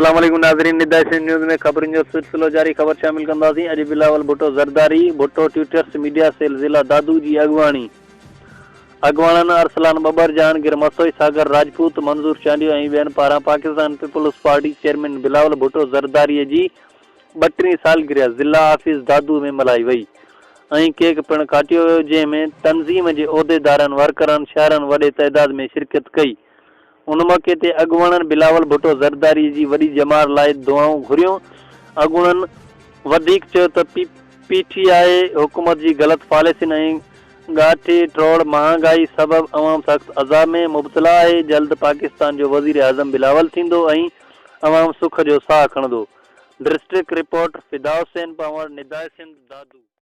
अस्सलाम वालेकुम नाज़रीन, نداء न्यूज़ में खबरुनि जो सिलसिलो जारी। खबर शामिल कंदासीं। अॼु Bilawal Bhutto Zardari Bhutto twitters media cell ज़िला दादू जी अॻुवाणी। अॻुवाणनि अरसलान बबर, जहांगीर मसोई, सागर राजपूत, मंज़ूर चांडियो ऐं ॿियनि पारां Pakistan peoples party chairman Balawal Bhutto ज़रदारीअ जी 32वीं सालगिरह ज़िला ऑफिस दादू में मल्हाई वई ऐं केक पिणु काटियो वियो, जंहिं में तंज़ीम जे उहिदेदारनि, वर्करनि, शहरनि वॾे तइदाद में शिरकत कई। उन मौक़े ते अॻुवाणनि बिलावल भुट्टो ज़रदारी जी वॾी जमात लाइ दुआऊं घुरियूं। अॻुवाणनि वधीक चयो त पीटीआई हुकूमत जी ग़लति पॉलिसियुनि ऐं ॻाठी ट्रोड़ महांगाई सबबि अवाम सख़्त अज़ाब में मुब्तला आहे। जल्द पाकिस्तान जो वज़ीर आज़म बिलावल थींदो ऐं अवाम सुख जो साह खणंदो। डिस्ट्रिक्ट रिपोर्टर फिदा हुसैन पावर, نداء दादू।